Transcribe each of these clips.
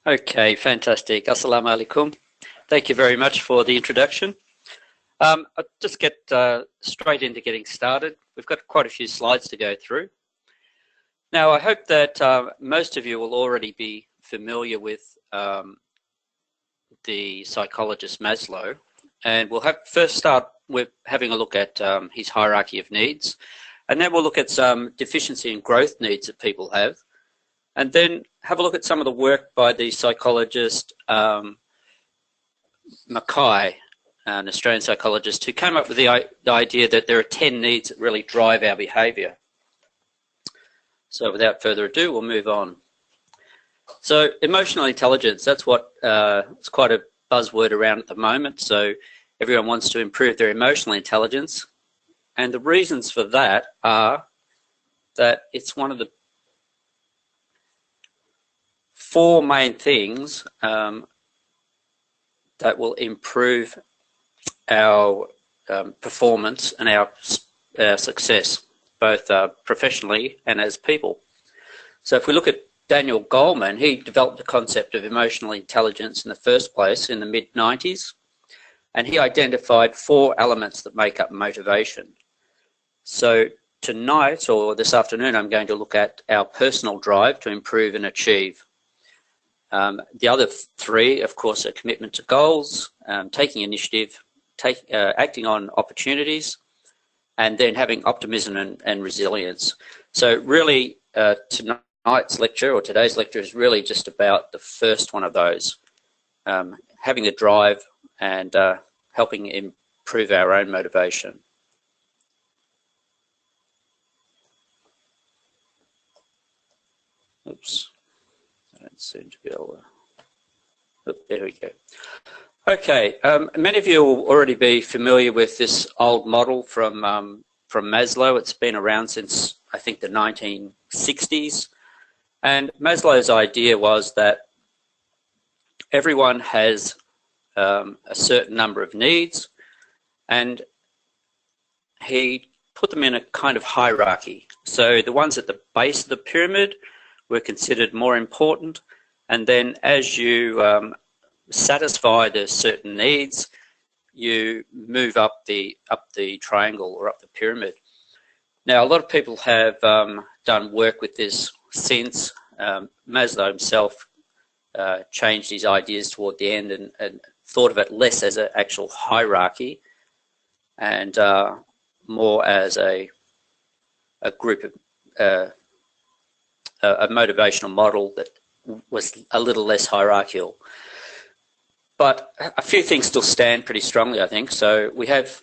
Okay, fantastic. Assalamu alaikum. Thank you very much for the introduction. I'll just get straight into getting started. We've got quite a few slides to go through. Now, I hope that most of you will already be familiar with the psychologist Maslow, and we'll first start with having a look at his hierarchy of needs, and then we'll look at some deficiency and growth needs that people have, and then have a look at some of the work by the psychologist Mackay, an Australian psychologist, who came up with the idea that there are 10 needs that really drive our behaviour. So without further ado, we'll move on. So emotional intelligence, that's what it's quite a buzzword around at the moment. So everyone wants to improve their emotional intelligence. And the reasons for that are that it's one of the 4 main things that will improve our performance and our success, both professionally and as people. So if we look at Daniel Goleman, he developed the concept of emotional intelligence in the first place in the mid-90s, and he identified 4 elements that make up motivation. So tonight, or this afternoon, I'm going to look at our personal drive to improve and achieve. The other 3, of course, are commitment to goals, taking initiative, acting on opportunities, and then having optimism and resilience. So really, tonight's lecture, or today's lecture, is really just about the first one of those, having a drive and helping improve our own motivation. Oops, I don't seem to be able to... Oh, there we go. Okay, many of you will already be familiar with this old model from Maslow. It's been around since, I think, the 1960s. And Maslow's idea was that everyone has a certain number of needs, and he put them in a kind of hierarchy. So the ones at the base of the pyramid were considered more important, and then as you satisfy the certain needs, you move up the triangle or up the pyramid. Now, a lot of people have done work with this since. Maslow himself changed his ideas toward the end and thought of it less as an actual hierarchy and more as a group of a motivational model that was a little less hierarchical. But a few things still stand pretty strongly, I think. So we have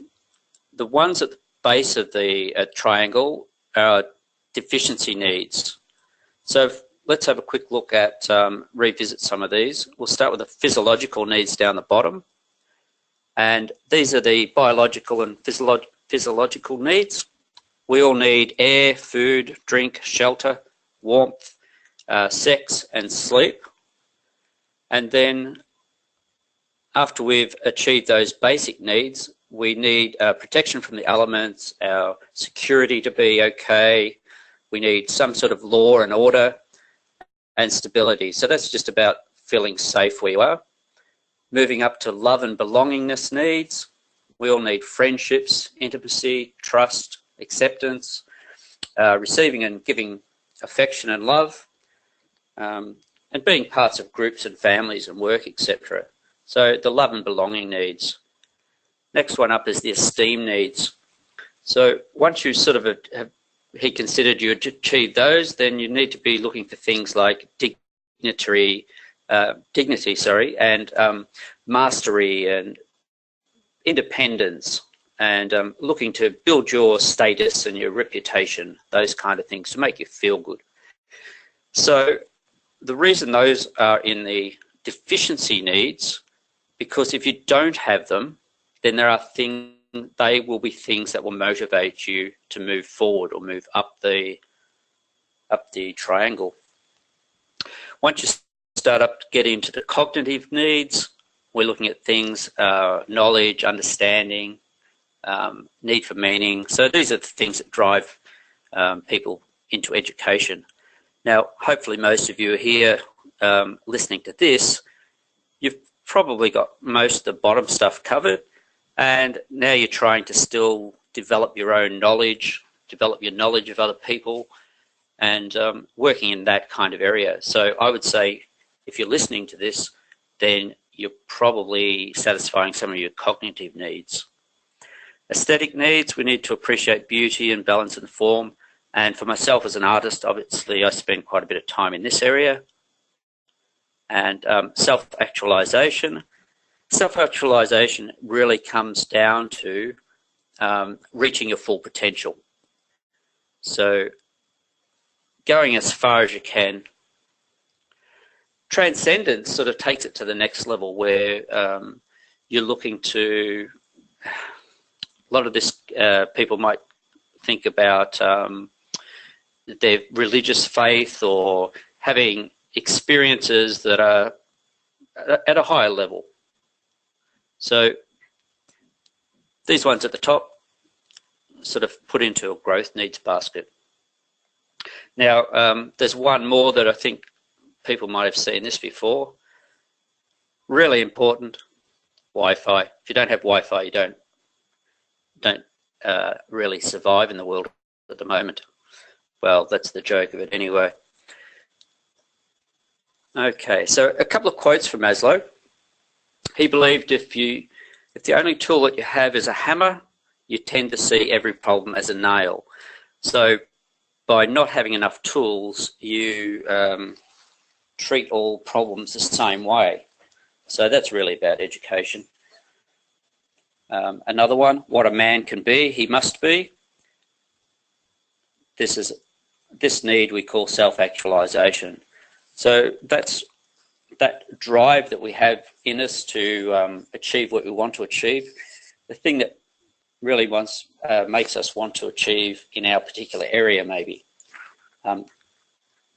the ones at the base of the triangle are deficiency needs. So let's have a quick look at, revisit some of these. We'll start with the physiological needs down the bottom. And these are the biological and physiological needs. We all need air, food, drink, shelter, warmth, sex, and sleep. And then after we've achieved those basic needs, we need protection from the elements, our security to be okay. We need some sort of law and order and stability. So that's just about feeling safe where you are. Moving up to love and belongingness needs. We all need friendships, intimacy, trust, acceptance, receiving and giving affection and love, and being parts of groups and families and work, etc. So the love and belonging needs. Next one up is the esteem needs. So once you sort of he considered you achieved those, then you need to be looking for things like dignity, and mastery and independence, and looking to build your status and your reputation, those kind of things to make you feel good. So the reason those are in the deficiency needs, because if you don't have them, then there are things, they will be things that will motivate you to move forward or move up the triangle. Once you start up to get into the cognitive needs, we're looking at things, knowledge, understanding, need for meaning. So these are the things that drive people into education. Now, hopefully most of you are here listening to this, you've probably got most of the bottom stuff covered, and now you're trying to still develop your own knowledge, develop your knowledge of other people, and working in that kind of area. So I would say if you're listening to this, then you're probably satisfying some of your cognitive needs. Aesthetic needs, we need to appreciate beauty and balance and form. And for myself as an artist, obviously I spend quite a bit of time in this area. And self-actualization. Self-actualization really comes down to reaching your full potential. So going as far as you can. Transcendence sort of takes it to the next level, where you're looking to, a lot of this, people might think about their religious faith or having experiences that are at a higher level. So these ones at the top sort of put into a growth needs basket. Now, there's one more that I think people might have seen this before. Really important, Wi-Fi. If you don't have Wi-Fi, you don't really survive in the world at the moment. Well, that's the joke of it anyway. Okay, so a couple of quotes from Maslow. He believed if the only tool that you have is a hammer, you tend to see every problem as a nail. So by not having enough tools, you treat all problems the same way. So that's really about education. Another one, what a man can be, he must be. This need we call self-actualization. So that's that drive that we have in us to achieve what we want to achieve. The thing that really makes us want to achieve in our particular area, maybe.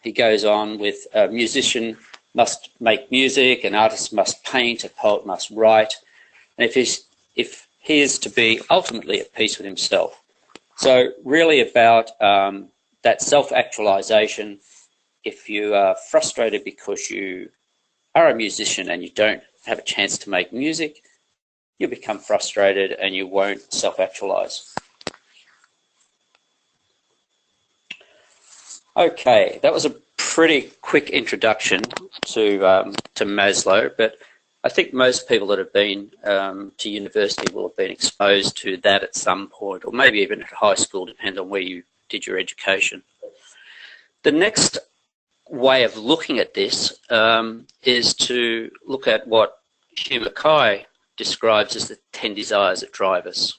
He goes on with a musician must make music, an artist must paint, a poet must write, and if he is to be ultimately at peace with himself. So really about that self-actualization. If you are frustrated because you are a musician and you don't have a chance to make music, you'll become frustrated and you won't self-actualize. Okay, that was a pretty quick introduction to Maslow, but I think most people that have been to university will have been exposed to that at some point, or maybe even at high school, depending on where you did your education. The next way of looking at this is to look at what Hugh Mackay describes as the 10 desires that drive us.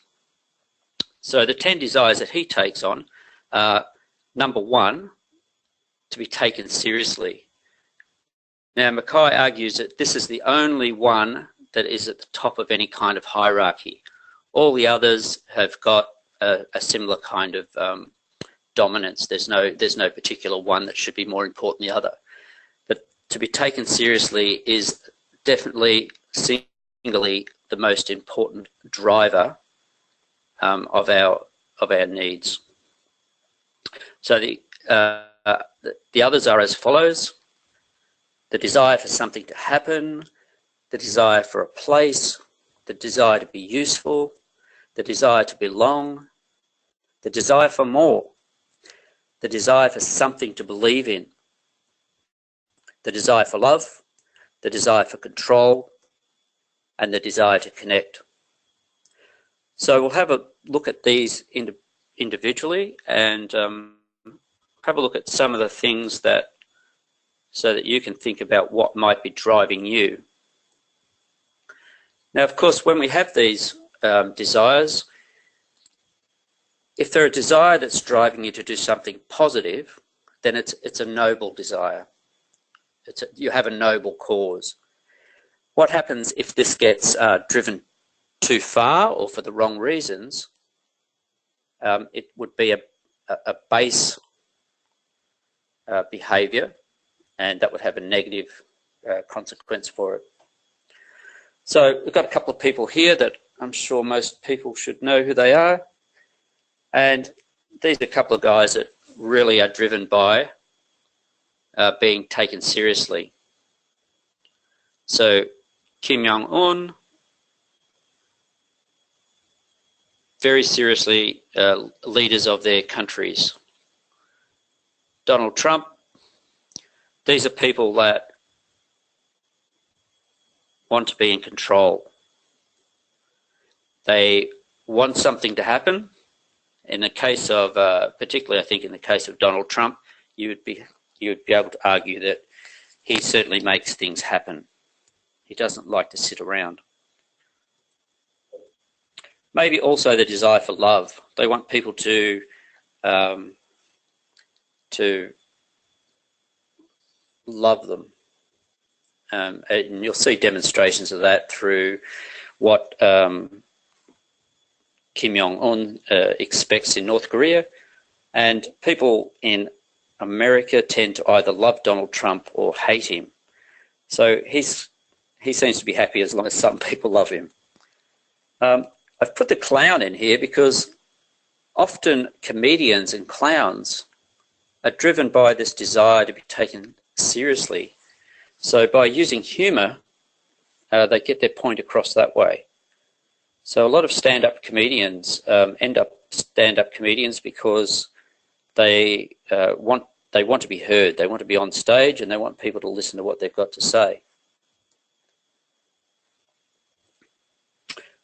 So the 10 desires that he takes on are, number one, to be taken seriously. Now, Mackay argues that this is the only one that is at the top of any kind of hierarchy. All the others have got a similar kind of dominance. There's no particular one that should be more important than the other. But to be taken seriously is definitely singly the most important driver of our needs. So the others are as follows: the desire for something to happen, the desire for a place, the desire to be useful, the desire to belong, the desire for more, the desire for something to believe in, the desire for love, the desire for control, and the desire to connect. So we'll have a look at these individually and have a look at some of the things so that you can think about what might be driving you. Now, of course, when we have these desires, if they're a desire that's driving you to do something positive, then it's a noble desire. You have a noble cause. What happens if this gets driven too far or for the wrong reasons? It would be a base behavior, and that would have a negative consequence for it. So we've got a couple of people here that I'm sure most people should know who they are. And these are a couple of guys that really are driven by being taken seriously. So Kim Jong-un, very seriously leaders of their countries. Donald Trump, these are people that want to be in control. They want something to happen. In the case of, particularly I think in the case of Donald Trump, you would be able to argue that he certainly makes things happen. He doesn't like to sit around. Maybe also the desire for love. They want people to love them. And you'll see demonstrations of that through what Kim Jong-un expects in North Korea. And people in America tend to either love Donald Trump or hate him. So he seems to be happy as long as some people love him. I've put the clown in here because often comedians and clowns are driven by this desire to be taken seriously. So by using humour, they get their point across that way. So a lot of stand-up comedians end up stand-up comedians because they want to be heard. They want to be on stage and they want people to listen to what they've got to say.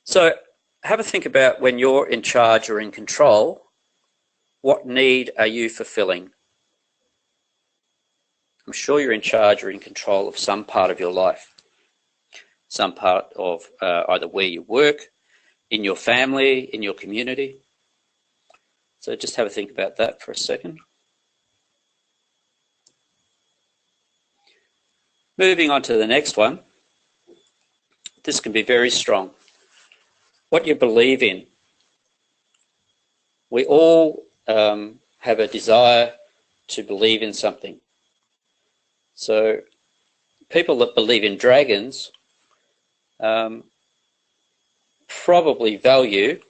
So have a think about when you're in charge or in control, what need are you fulfilling? I'm sure you're in charge or in control of some part of your life, some part of either where you work, in your family, in your community. So just have a think about that for a second. Moving on to the next one. This can be very strong. What you believe in. We all have a desire to believe in something. So people that believe in dragons probably value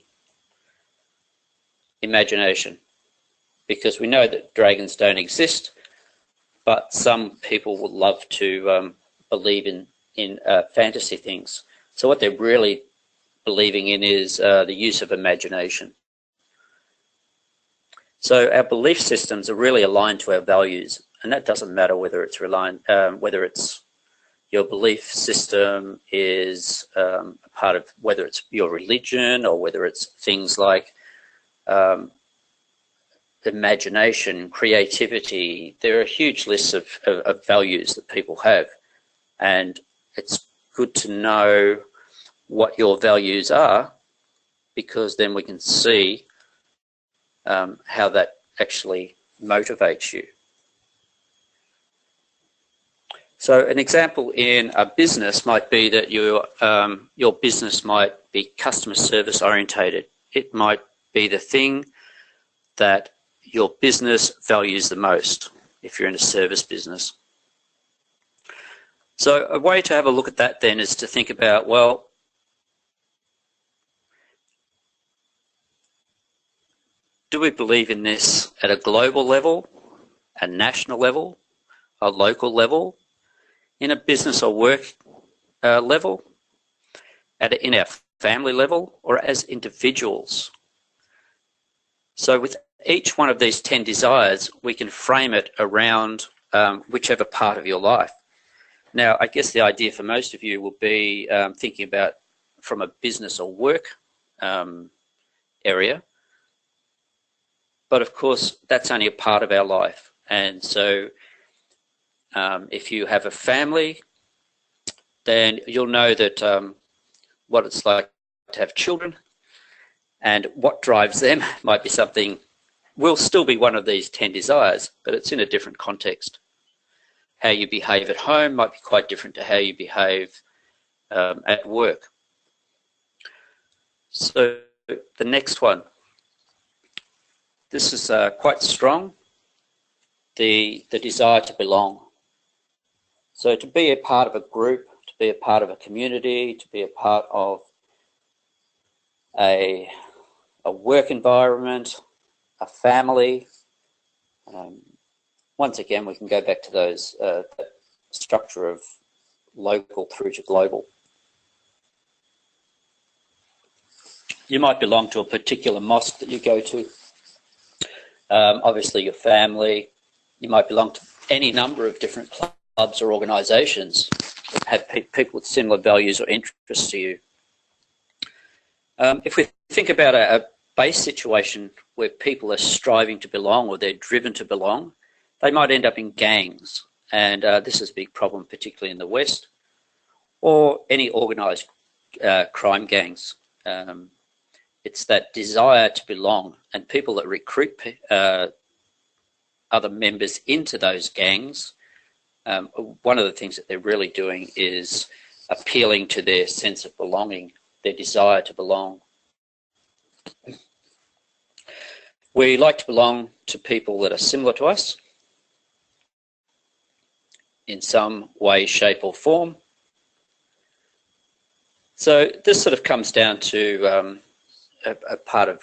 imagination, because we know that dragons don't exist, but some people would love to believe in fantasy things. So what they're really believing in is the use of imagination. So our belief systems are really aligned to our values, and that doesn't matter whether it's whether it's your belief system is a part of whether it's your religion or whether it's things like imagination, creativity. There are huge lists of values that people have, and it's good to know what your values are, because then we can see how that actually motivates you. So an example in a business might be that your business might be customer service orientated. It might be the thing that your business values the most if you're in a service business. So a way to have a look at that then is to think about, well, do we believe in this at a global level, a national level, a local level, in a business or work level, in our family level, or as individuals? So with each one of these 10 desires, we can frame it around whichever part of your life. Now, I guess the idea for most of you will be thinking about from a business or work area. But of course, that's only a part of our life. And so if you have a family, then you'll know that what it's like to have children, and what drives them might be something, will still be one of these 10 desires, but it's in a different context. How you behave at home might be quite different to how you behave at work. So the next one. This is quite strong, the desire to belong. So to be a part of a group, to be a part of a community, to be a part of a work environment, a family. Once again, we can go back to those that structure of local through to global. You might belong to a particular mosque that you go to. Obviously your family. You might belong to any number of different clubs or organisations that have people with similar values or interests to you. If we think about a base situation where people are striving to belong or they're driven to belong, they might end up in gangs. And this is a big problem, particularly in the West, or any organised crime gangs. It's that desire to belong, and people that recruit other members into those gangs, one of the things that they're really doing is appealing to their sense of belonging, their desire to belong. We like to belong to people that are similar to us in some way, shape or form. So this sort of comes down to a part of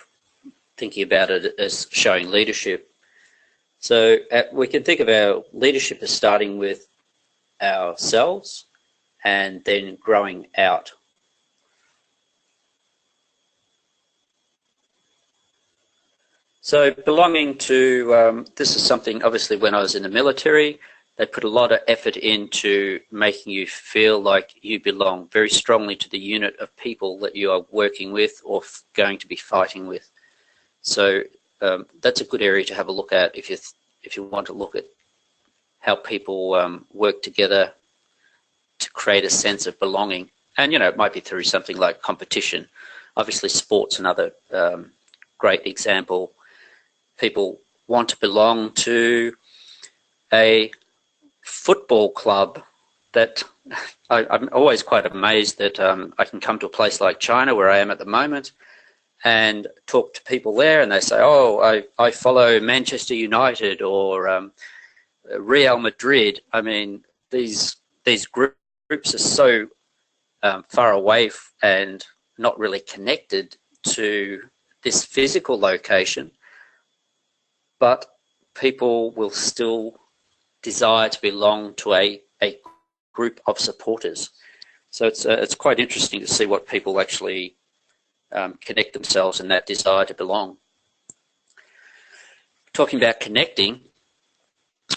thinking about it as showing leadership. So we can think of our leadership as starting with ourselves and then growing out. So belonging to, this is something, obviously when I was in the military, they put a lot of effort into making you feel like you belong very strongly to the unit of people that you are working with or going to be fighting with. So that's a good area to have a look at if you want to look at how people work together to create a sense of belonging. And, you know, it might be through something like competition. Obviously, sport's another great example. People want to belong to a football club that I'm always quite amazed that I can come to a place like China where I am at the moment and talk to people there and they say, oh, I follow Manchester United or Real Madrid. I mean, these groups are so far away and not really connected to this physical location, but people will still desire to belong to a group of supporters. So it's quite interesting to see what people actually connect themselves in that desire to belong. Talking about connecting,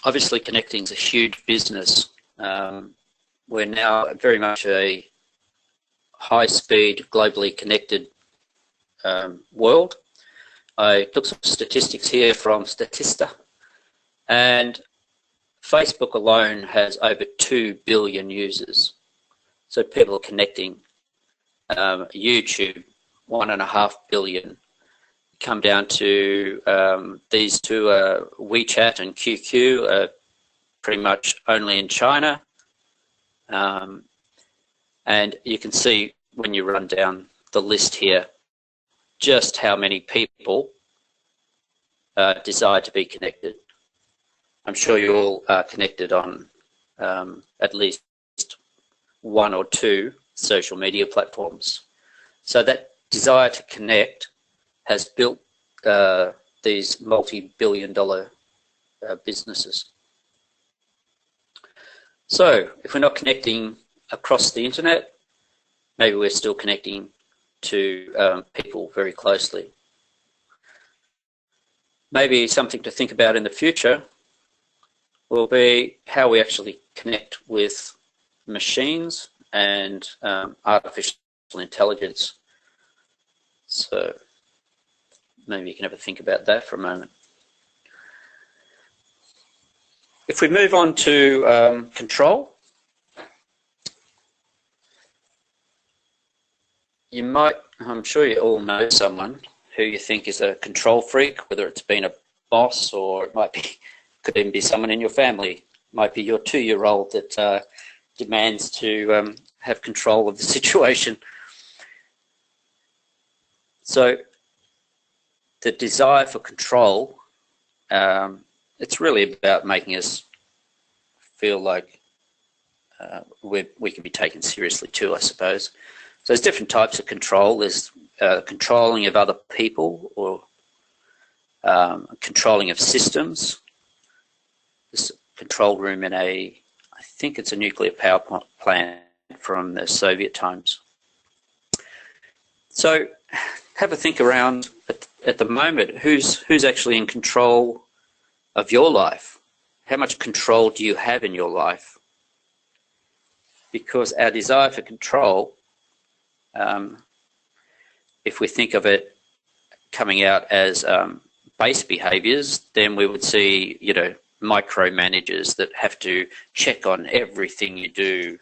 obviously connecting is a huge business. We're now very much a high-speed, globally connected world. I took some statistics here from Statista, and Facebook alone has over 2 billion users. So people are connecting. YouTube, 1.5 billion. Come down to these two, WeChat and QQ, are pretty much only in China. And you can see when you run down the list here just how many people desire to be connected. I'm sure you all are connected on at least one or two social media platforms. So that desire to connect has built these multi-billion-dollar businesses. So if we're not connecting across the internet, maybe we're still connecting to people very closely. Maybe something to think about in the future will be how we actually connect with machines and artificial intelligence. So maybe you can have a think about that for a moment. If we move on to control, you might, I'm sure you all know someone who you think is a control freak, whether it's been a boss or it might be, could even be someone in your family. It might be your 2-year-old that demands to have control of the situation. So the desire for control, it's really about making us feel like we can be taken seriously too, I suppose. So there's different types of control. There's controlling of other people or controlling of systems. This control room in I think it's a nuclear power plant from the Soviet times. So have a think around at the moment, who's actually in control of your life? How much control do you have in your life? Because our desire for control, if we think of it coming out as base behaviors, then we would see, micromanagers that have to check on everything you do.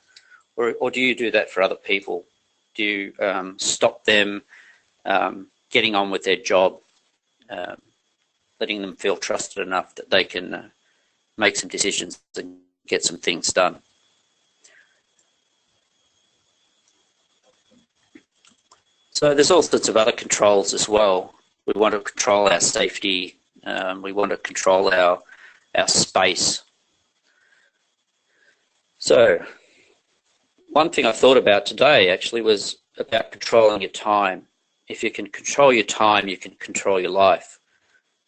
Or do you do that for other people? Do you stop them getting on with their job, letting them feel trusted enough that they can make some decisions and get some things done? So there's all sorts of other controls as well. We want to control our safety. We want to control our space. So one thing I thought about today actually was about controlling your time. If you can control your time, you can control your life.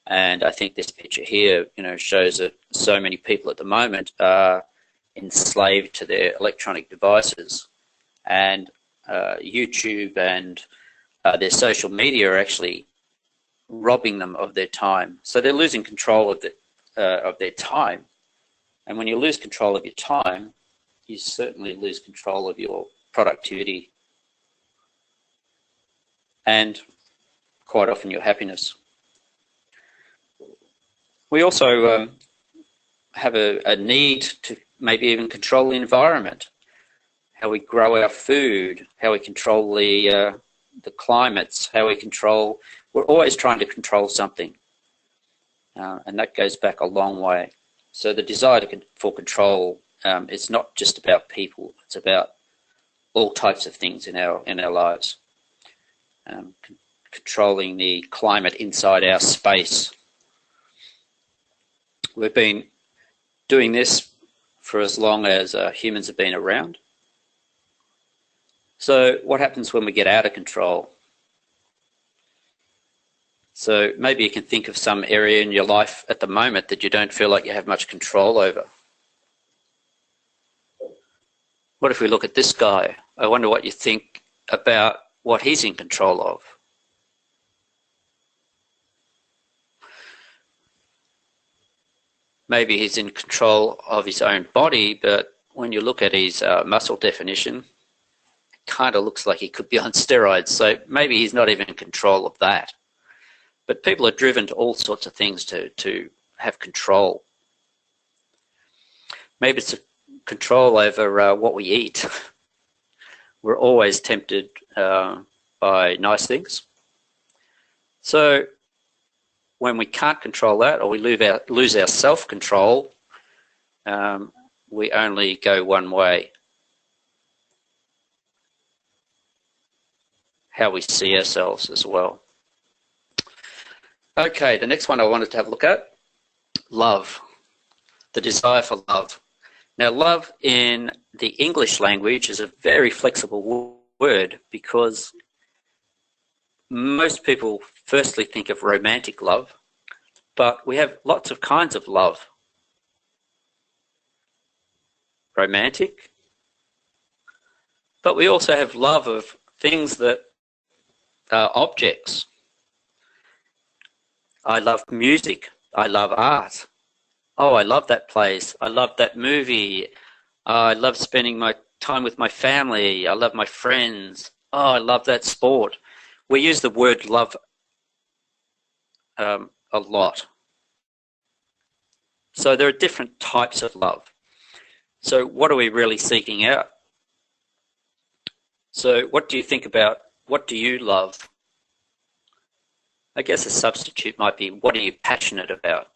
And I think this picture here, shows that so many people at the moment are enslaved to their electronic devices, and YouTube and their social media are actually robbing them of their time. So they're losing control of their time. And when you lose control of your time, you certainly lose control of your productivity and quite often your happiness. We also have a need to maybe even control the environment, how we grow our food, how we control the climates, how we control. We're always trying to control something, and that goes back a long way. So the desire for control is not just about people; it's about all types of things in our lives. Controlling the climate inside our space. We've been doing this for as long as humans have been around. So what happens when we get out of control? So maybe you can think of some area in your life at the moment that you don't feel like you have much control over. What if we look at this guy? I wonder what you think about what he's in control of. Maybe he's in control of his own body, but when you look at his muscle definition, it kind of looks like he could be on steroids. So maybe he's not even in control of that. But people are driven to all sorts of things to have control. Maybe it's a control over what we eat. We're always tempted by nice things. So when we can't control that, or we lose our self-control, we only go one way. How we see ourselves as well. Okay, the next one I wanted to have a look at, love, the desire for love. Now, love in the English language is a very flexible word because most people firstly think of romantic love, but we have lots of kinds of love. Romantic, but we also have love of things that are objects. I love music. I love art. Oh, I love that place. I love that movie. I love spending my time with my family. I love my friends. Oh, I love that sport. We use the word love a lot. So there are different types of love. So what are we really seeking out? So what do you think about, what do you love? I guess a substitute might be, what are you passionate about?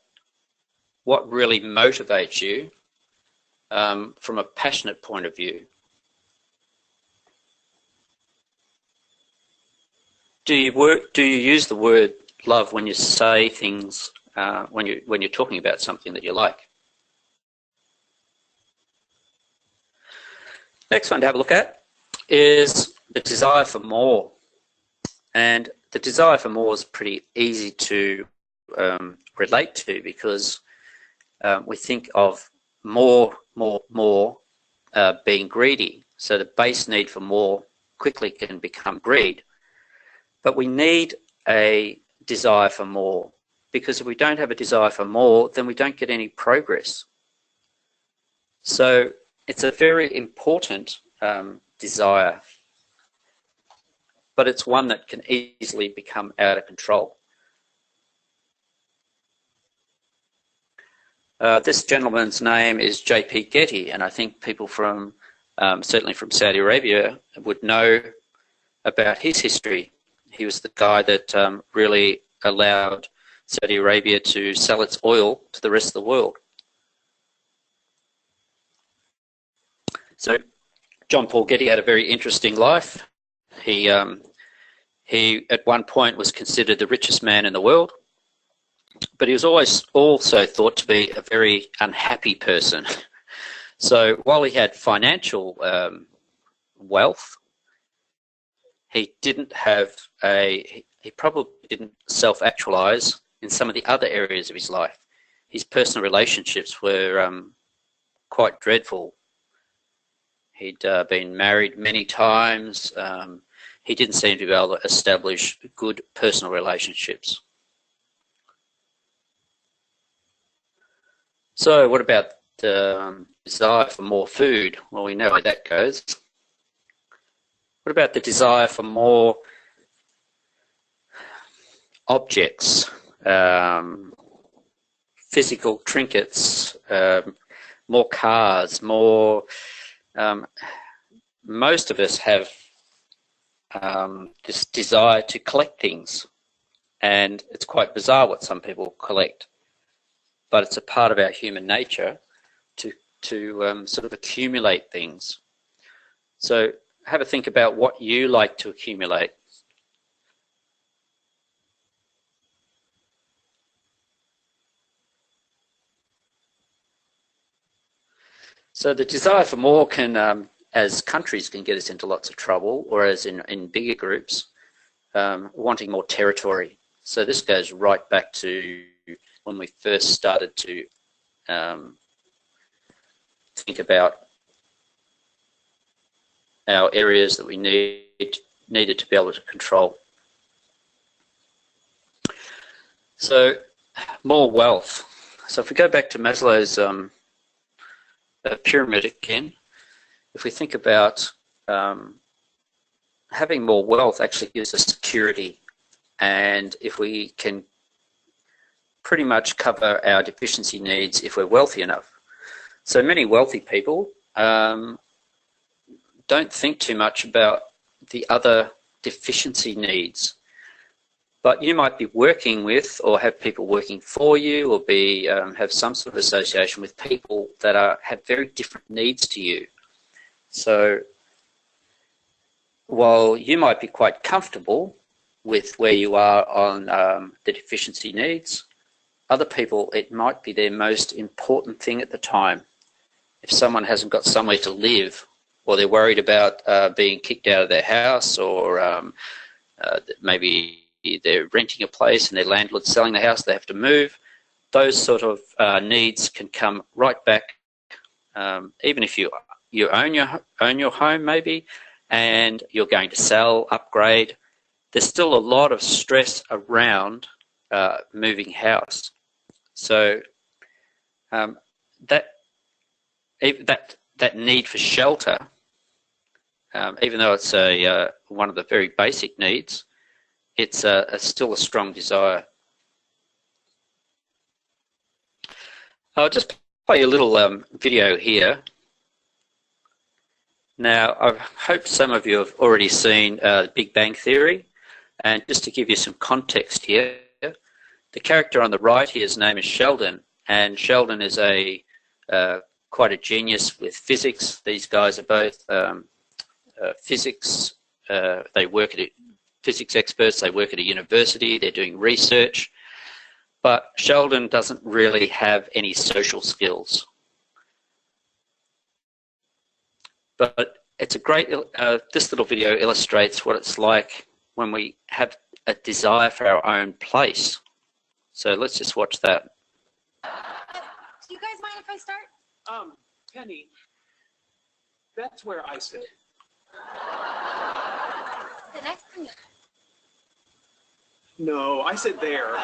What really motivates you from a passionate point of view? Do you use the word love when you say things, when you're talking about something that you like? Next one to have a look at is the desire for more. And the desire for more is pretty easy to relate to because we think of more more being greedy. So the base need for more quickly can become greed. But we need a desire for more, because if we don't have a desire for more, then we don't get any progress. So it's a very important desire, but it's one that can easily become out of control. This gentleman's name is J.P. Getty, and I think people from, certainly from Saudi Arabia, would know about his history. He was the guy that really allowed Saudi Arabia to sell its oil to the rest of the world. So John Paul Getty had a very interesting life. He at one point was considered the richest man in the world, but he was always also thought to be a very unhappy person. So while he had financial wealth, he probably didn't self-actualize in some of the other areas of his life. His personal relationships were quite dreadful. He'd been married many times. He didn't seem to be able to establish good personal relationships. So what about the desire for more food? Well, we know where that goes. What about the desire for more objects, physical trinkets, more cars, more... most of us have this desire to collect things, and it's quite bizarre what some people collect, but it's a part of our human nature to sort of accumulate things. So have a think about what you like to accumulate. So the desire for more can, as countries, can get us into lots of trouble, or as in bigger groups, wanting more territory. So this goes right back to when we first started to think about our areas that we needed to be able to control. So more wealth. So if we go back to Maslow's pyramid again, if we think about having more wealth actually gives us security, and if we can pretty much cover our deficiency needs if we're wealthy enough. So many wealthy people don't think too much about the other deficiency needs, but you might be working with or have people working for you, or have some sort of association with people that have very different needs to you. So while you might be quite comfortable with where you are on the deficiency needs, other people, it might be their most important thing at the time. If someone hasn't got somewhere to live, or they're worried about being kicked out of their house, or maybe they're renting a place and their landlord's selling the house, they have to move, those sort of needs can come right back. Even if you own your home maybe, and you're going to sell, upgrade, there's still a lot of stress around moving house. So that need for shelter, even though it's one of the very basic needs, it's still a strong desire. I'll just play a little video here. Now, I hope some of you have already seen Big Bang Theory, and just to give you some context here, the character on the right here, his name is Sheldon, and Sheldon is quite a genius with physics. These guys are both physics. They work at physics experts. They work at a university. They're doing research. But Sheldon doesn't really have any social skills. But it's a great, this little video illustrates what it's like when we have a desire for our own place. So let's just watch that. Do you guys mind if I start? Penny, that's where I sit. The next thing. No, I sit there.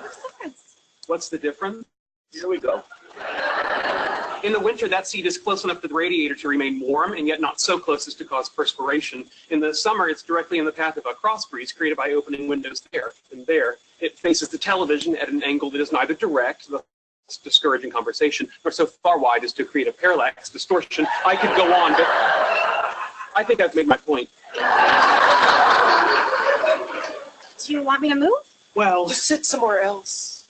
What's the difference? What's the difference? Here we go. In the winter, that seat is close enough to the radiator to remain warm and yet not so close as to cause perspiration. In the summer, it's directly in the path of a cross breeze created by opening windows there and there. It faces the television at an angle that is neither direct, thus discouraging conversation, nor so far wide as to create a parallax distortion. I could go on, but I think I've made my point. Do you want me to move? Well, just sit somewhere else.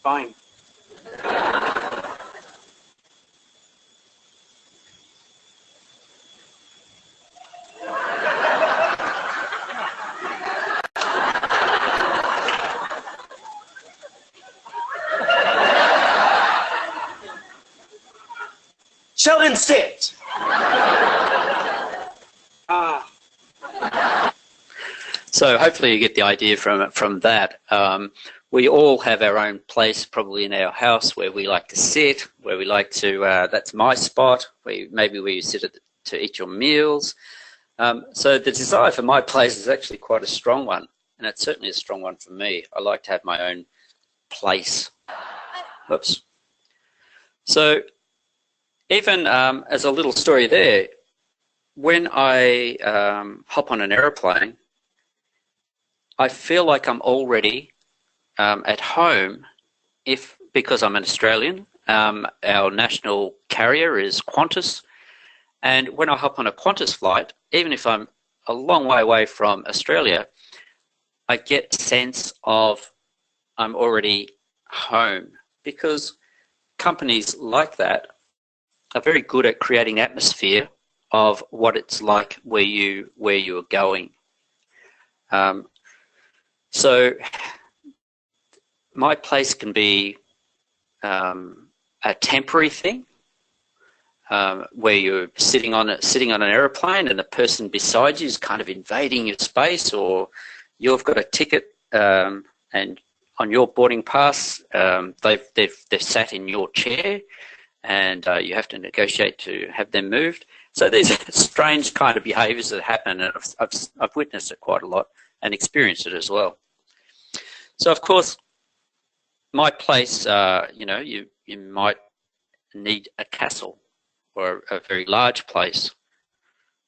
Fine. Sheldon, sit! So hopefully you get the idea from that. We all have our own place probably in our house where we like to sit, where we like to, that's my spot, maybe where you sit to eat your meals. So the desire for my place is actually quite a strong one, and it's certainly a strong one for me. I like to have my own place. Oops. So even as a little story there, when I hop on an aeroplane, I feel like I'm already at home because I'm an Australian. Our national carrier is Qantas, and when I hop on a Qantas flight, even if I'm a long way away from Australia, I get a sense of I'm already home, because companies like that are very good at creating atmosphere of what it's like where you are going. So my place can be a temporary thing, where you're sitting on an aeroplane and the person beside you is kind of invading your space, or you've got a ticket and on your boarding pass they've sat in your chair, and you have to negotiate to have them moved. So these are strange kind of behaviours that happen, and I've witnessed it quite a lot and experienced it as well. So of course, my place, you might need a castle or a very large place,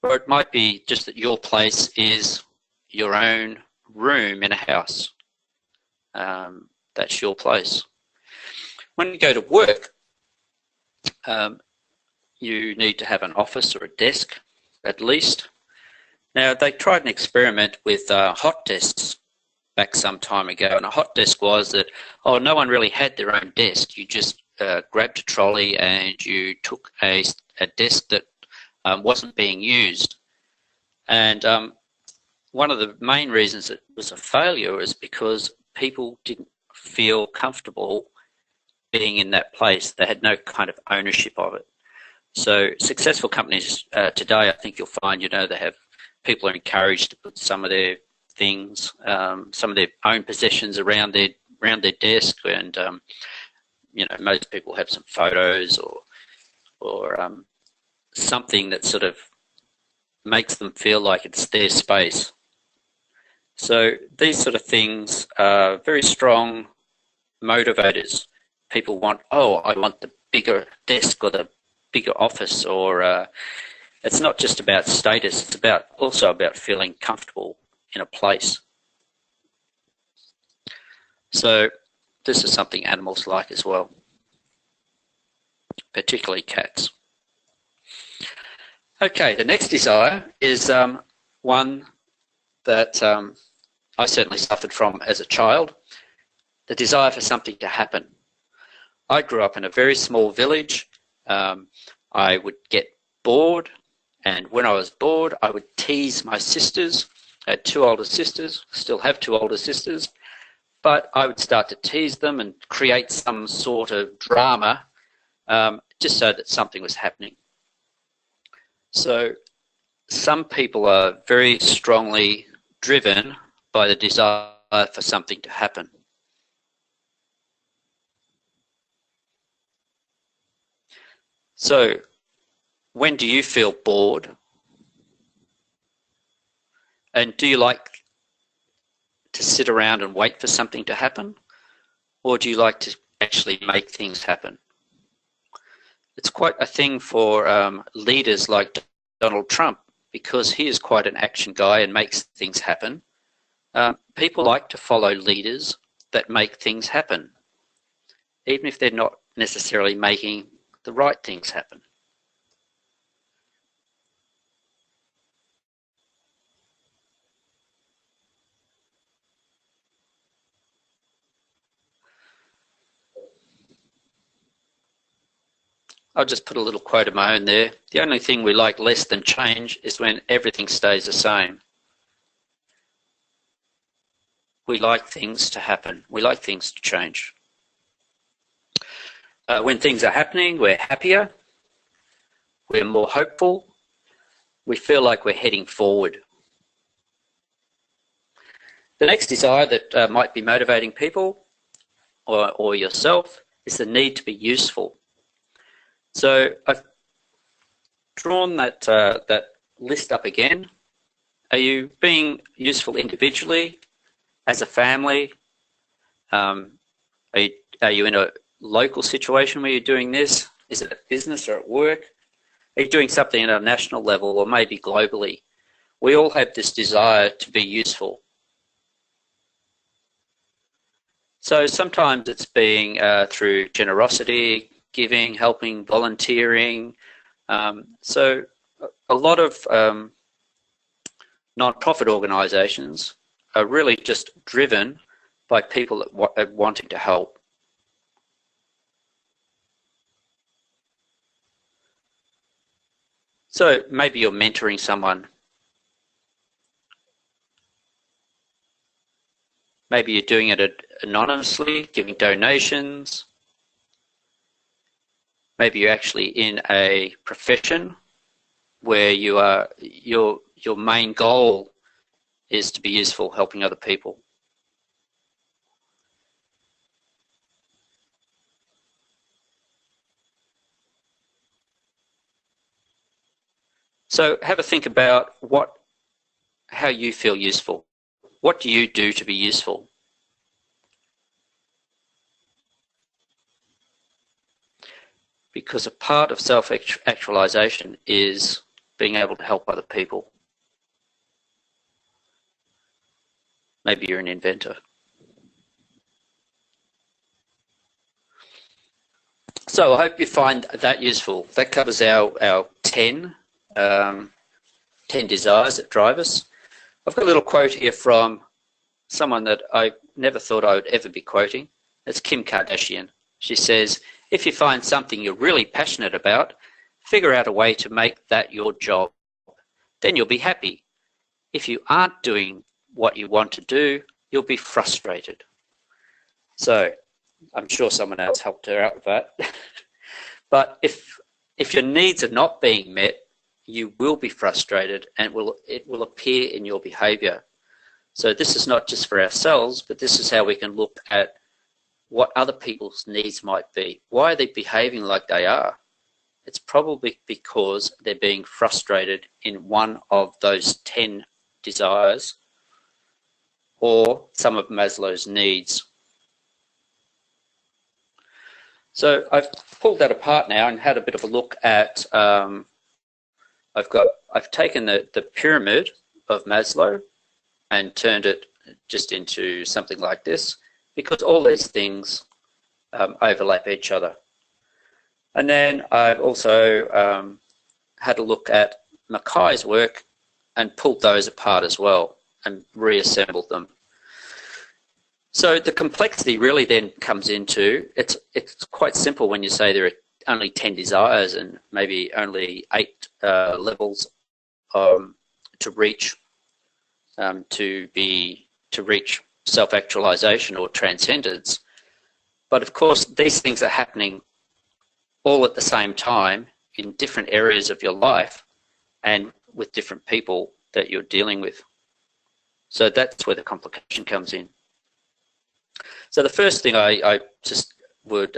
or it might be just that your place is your own room in a house. That's your place. When you go to work, you need to have an office or a desk, at least. Now, they tried an experiment with hot desks back some time ago, and a hot desk was that, no one really had their own desk. You just grabbed a trolley and you took a desk that wasn't being used. And one of the main reasons it was a failure is because people didn't feel comfortable being in that place. They had no kind of ownership of it. So successful companies today, I think you'll find, they have people are encouraged to put some of their things, some of their own possessions around their desk, and most people have some photos or something that sort of makes them feel like it's their space. So these sort of things are very strong motivators. People want, I want the bigger desk or the bigger office, or it's not just about status, it's also about feeling comfortable in a place. So this is something animals like as well, particularly cats. Okay, the next desire is one that I certainly suffered from as a child, the desire for something to happen. I grew up in a very small village. I would get bored, and when I was bored, I would tease my sisters. I had two older sisters, still have two older sisters, but I would start to tease them and create some sort of drama just so that something was happening. So some people are very strongly driven by the desire for something to happen. So when do you feel bored? And do you like to sit around and wait for something to happen? Or do you like to actually make things happen? It's quite a thing for leaders like Donald Trump, because he is quite an action guy and makes things happen. People like to follow leaders that make things happen, even if they're not necessarily making the right things happen. I'll just put a little quote of my own there. The only thing we like less than change is when everything stays the same. We like things to happen. We like things to change. When things are happening, we're happier. We're more hopeful. We feel like we're heading forward. The next desire that might be motivating people or yourself is the need to be useful. So I've drawn that list up again. Are you being useful individually, as a family? Are you in a local situation where you're doing this? Is it at business or at work? Are you doing something at a national level or maybe globally? We all have this desire to be useful. So sometimes it's being through generosity, giving, helping, volunteering. So a lot of non-profit organisations are really just driven by people wanting to help. So maybe you're mentoring someone. Maybe you're doing it anonymously, giving donations. Maybe you're actually in a profession where you are, your main goal is to be useful, helping other people. So have a think about how you feel useful. What do you do to be useful? Because a part of self-actualization is being able to help other people. Maybe you're an inventor. So I hope you find that useful. That covers our 10 desires that drive us. I've got a little quote here from someone that I never thought I would ever be quoting. It's Kim Kardashian. She says, if you find something you're really passionate about, figure out a way to make that your job. Then you'll be happy. If you aren't doing what you want to do, you'll be frustrated. So I'm sure someone else helped her out with that. But if your needs are not being met, you will be frustrated and it will appear in your behavior. So this is not just for ourselves, but this is how we can look at what other people's needs might be. Why are they behaving like they are? It's probably because they're being frustrated in one of those 10 desires or some of Maslow's needs. So I've pulled that apart now and had a bit of a look at, I've taken the pyramid of Maslow and turned it just into something like this, because all these things overlap each other. And then I've also had a look at Mackay's work and pulled those apart as well and reassembled them. So the complexity really then comes into, it's quite simple when you say there are only 10 desires and maybe only 8 levels to reach self-actualization or transcendence. But of course, these things are happening all at the same time in different areas of your life and with different people that you're dealing with. So that's where the complication comes in. So the first thing I just would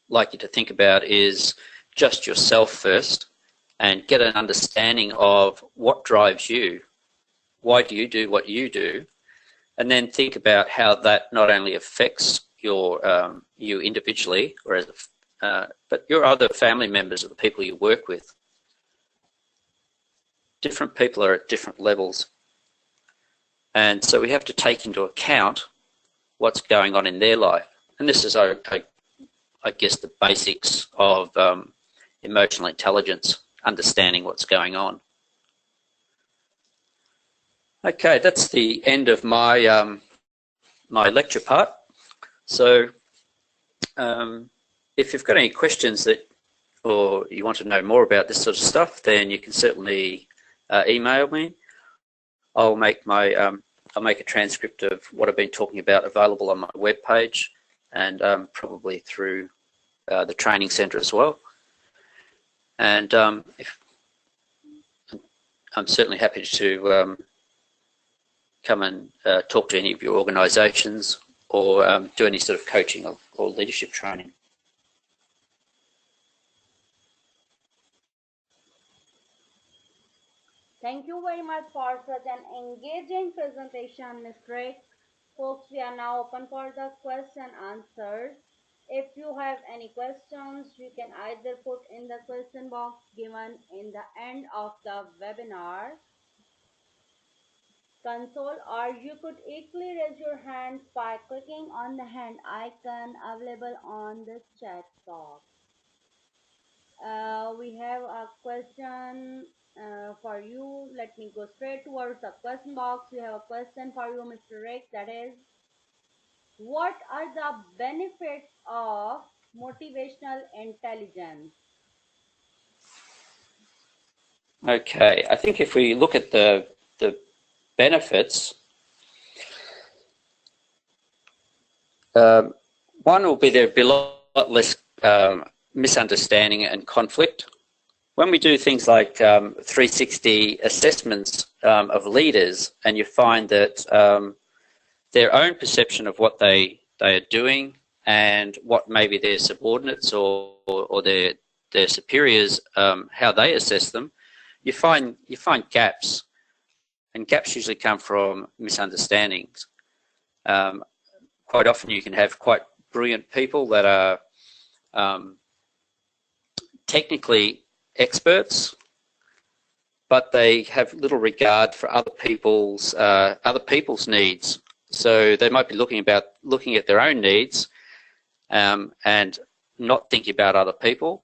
like you to think about is just yourself first and get an understanding of what drives you. Why do you do what you do? And then think about how that not only affects your you individually, but your other family members or the people you work with. Different people are at different levels. And so we have to take into account what's going on in their life. And this is, I guess, the basics of emotional intelligence, understanding what's going on. Okay, that's the end of my my lecture part. So if you've got any questions or you want to know more about this sort of stuff, then you can certainly email me. I'll make a transcript of what I've been talking about available on my webpage and probably through the training centre as well. And I'm certainly happy to come and talk to any of your organisations or do any sort of coaching or leadership training. Thank you very much for such an engaging presentation, Ms. Rick. Folks, we are now open for the question answers. If you have any questions, you can either put in the question box given in the end of the webinar console, or you could equally raise your hand by clicking on the hand icon available on the chat box. We have a question for you. Let me go straight towards the question box. We have a question for you, Mr. Rick, that is, what are the benefits of motivational intelligence? Okay, I think if we look at the benefits, one will be there'll be a lot less misunderstanding and conflict. When we do things like 360 assessments of leaders, and you find that their own perception of what they are doing and what maybe their subordinates or their superiors, how they assess them, you find gaps, and gaps usually come from misunderstandings. Quite often you can have quite brilliant people that are technically experts, but they have little regard for other people's needs. So they might be looking at their own needs and not thinking about other people,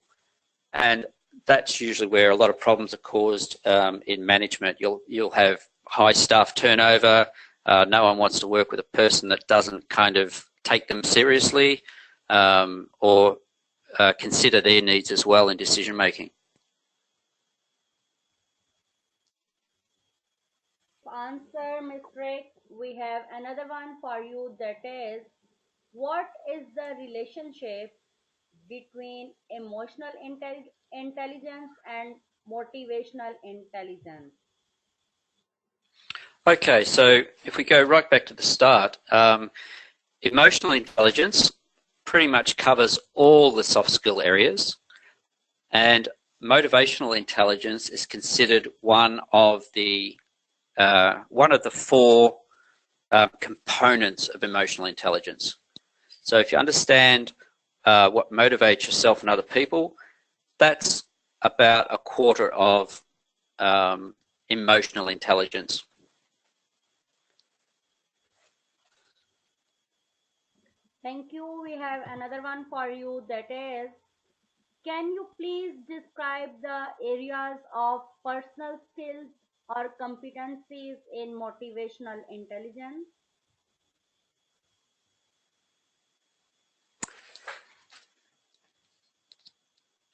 and that's usually where a lot of problems are caused in management. You'll have high staff turnover. No one wants to work with a person that doesn't kind of take them seriously or consider their needs as well in decision making. Answer, Ms. Rick. We have another one for you, that is, what is the relationship between emotional intelligence and motivational intelligence? Okay, so if we go right back to the start, emotional intelligence pretty much covers all the soft skill areas, and motivational intelligence is considered one of the four components of emotional intelligence. So if you understand what motivates yourself and other people, that's about a quarter of emotional intelligence. Thank you. We have another one for you, that is, can you please describe the areas of personal skills or competencies in motivational intelligence?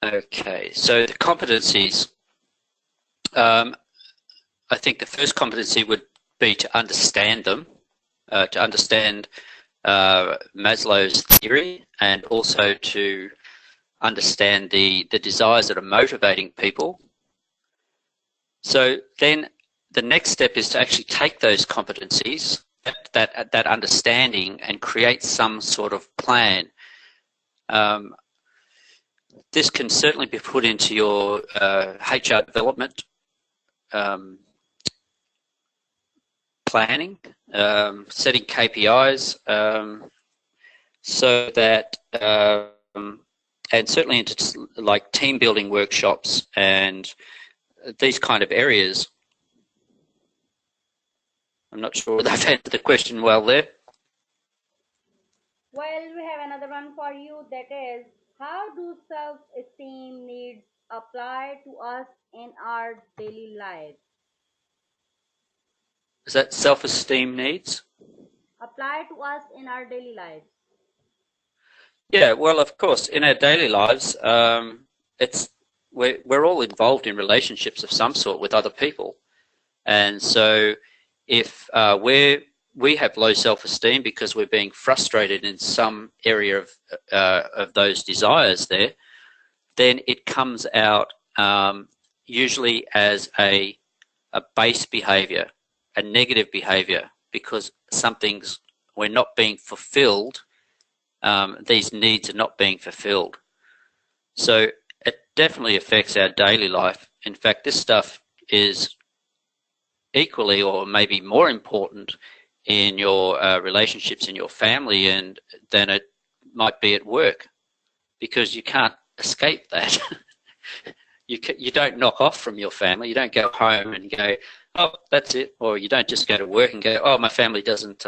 Okay, so the competencies, I think the first competency would be to understand them, to understand Maslow's theory, and also to understand the desires that are motivating people. So then the next step is to actually take those competencies, that understanding, and create some sort of plan. This can certainly be put into your HR development planning, setting KPIs, so that, and certainly into like team building workshops and these kind of areas. I'm not sure whether I've answered the question well there. Well, we have another one for you, that is, how do self-esteem needs apply to us in our daily lives? Is that self-esteem needs? Apply to us in our daily lives. Yeah, well, of course, in our daily lives, we're all involved in relationships of some sort with other people, and so if we have low self-esteem because we're being frustrated in some area of those desires there, then it comes out usually as a base behavior, a negative behavior, because we're not being fulfilled. These needs are not being fulfilled. So it definitely affects our daily life. In fact, this stuff is equally or maybe more important in your relationships in your family than it might be at work, because you can't escape that. You don't knock off from your family. You don't go home and go, oh, that's it. Or you don't just go to work and go, oh, my family doesn't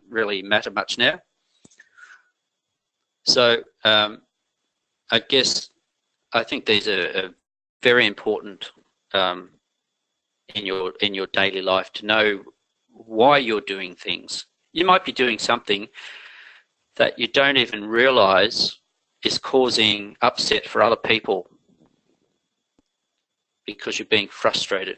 really matter much now. So I think these are very important in your daily life, to know why you're doing things. You might be doing something that you don't even realize is causing upset for other people because you're being frustrated.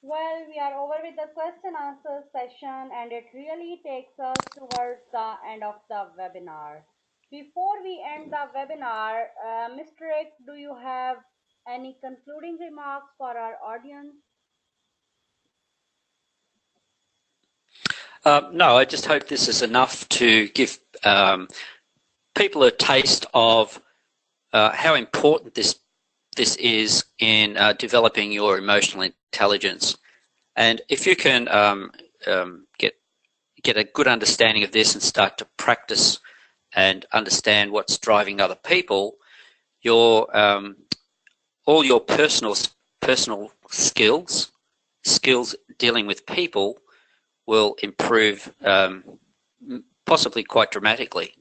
Well, we are over with the question answer session, and it really takes us towards the end of the webinar. Before we end the webinar, Mr. Rick, do you have any concluding remarks for our audience? No, I just hope this is enough to give people a taste of how important this is in developing your emotional intelligence. And if you can get a good understanding of this and start to practice and understand what's driving other people, all your personal skills dealing with people will improve possibly quite dramatically.